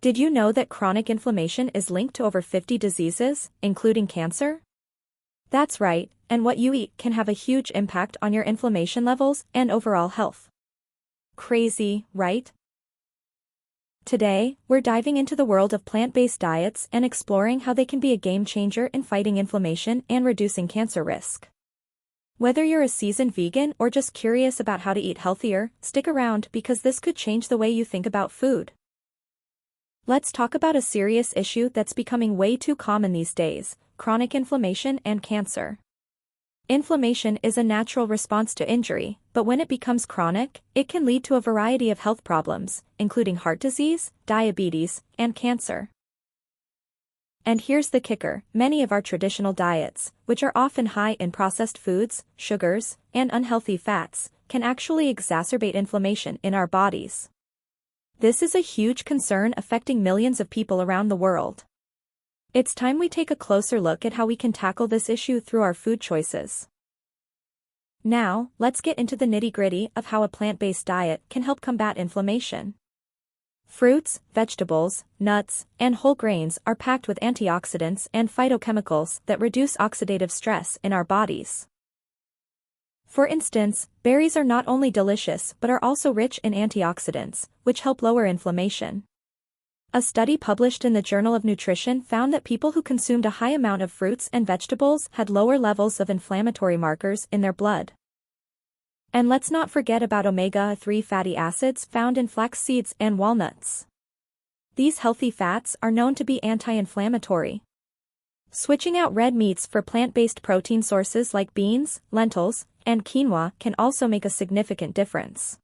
Did you know that chronic inflammation is linked to over 50 diseases, including cancer? That's right, and what you eat can have a huge impact on your inflammation levels and overall health. Crazy, right? Today, we're diving into the world of plant-based diets and exploring how they can be a game-changer in fighting inflammation and reducing cancer risk. Whether you're a seasoned vegan or just curious about how to eat healthier, stick around because this could change the way you think about food. Let's talk about a serious issue that's becoming way too common these days: chronic inflammation and cancer. Inflammation is a natural response to injury, but when it becomes chronic, it can lead to a variety of health problems, including heart disease, diabetes, and cancer. And here's the kicker: many of our traditional diets, which are often high in processed foods, sugars, and unhealthy fats, can actually exacerbate inflammation in our bodies. This is a huge concern affecting millions of people around the world. It's time we take a closer look at how we can tackle this issue through our food choices. Now, let's get into the nitty-gritty of how a plant-based diet can help combat inflammation. Fruits, vegetables, nuts, and whole grains are packed with antioxidants and phytochemicals that reduce oxidative stress in our bodies. For instance, berries are not only delicious but are also rich in antioxidants, which help lower inflammation. A study published in the Journal of Nutrition found that people who consumed a high amount of fruits and vegetables had lower levels of inflammatory markers in their blood. And let's not forget about omega-3 fatty acids found in flax seeds and walnuts. These healthy fats are known to be anti-inflammatory. Switching out red meats for plant-based protein sources like beans, lentils, and quinoa can also make a significant difference.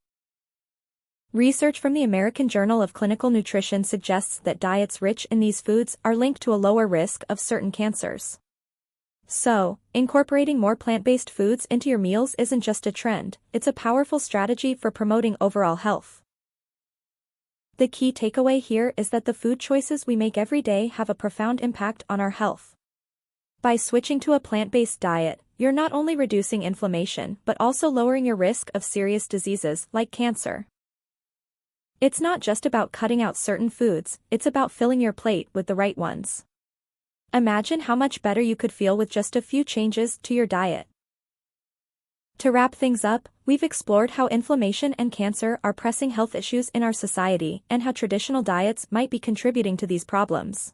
Research from the American Journal of Clinical Nutrition suggests that diets rich in these foods are linked to a lower risk of certain cancers. So, incorporating more plant-based foods into your meals isn't just a trend, it's a powerful strategy for promoting overall health. The key takeaway here is that the food choices we make every day have a profound impact on our health. By switching to a plant-based diet, you're not only reducing inflammation but also lowering your risk of serious diseases like cancer. It's not just about cutting out certain foods, it's about filling your plate with the right ones. Imagine how much better you could feel with just a few changes to your diet. To wrap things up, we've explored how inflammation and cancer are pressing health issues in our society and how traditional diets might be contributing to these problems.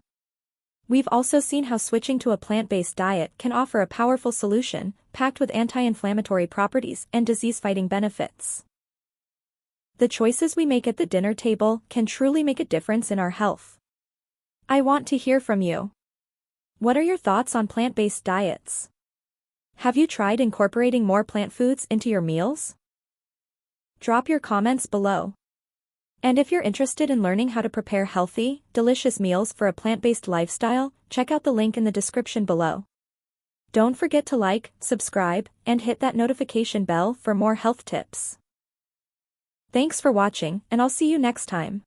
We've also seen how switching to a plant-based diet can offer a powerful solution, packed with anti-inflammatory properties and disease-fighting benefits. The choices we make at the dinner table can truly make a difference in our health. I want to hear from you. What are your thoughts on plant-based diets? Have you tried incorporating more plant foods into your meals? Drop your comments below. And if you're interested in learning how to prepare healthy, delicious meals for a plant-based lifestyle, check out the link in the description below. Don't forget to like, subscribe, and hit that notification bell for more health tips. Thanks for watching, and I'll see you next time.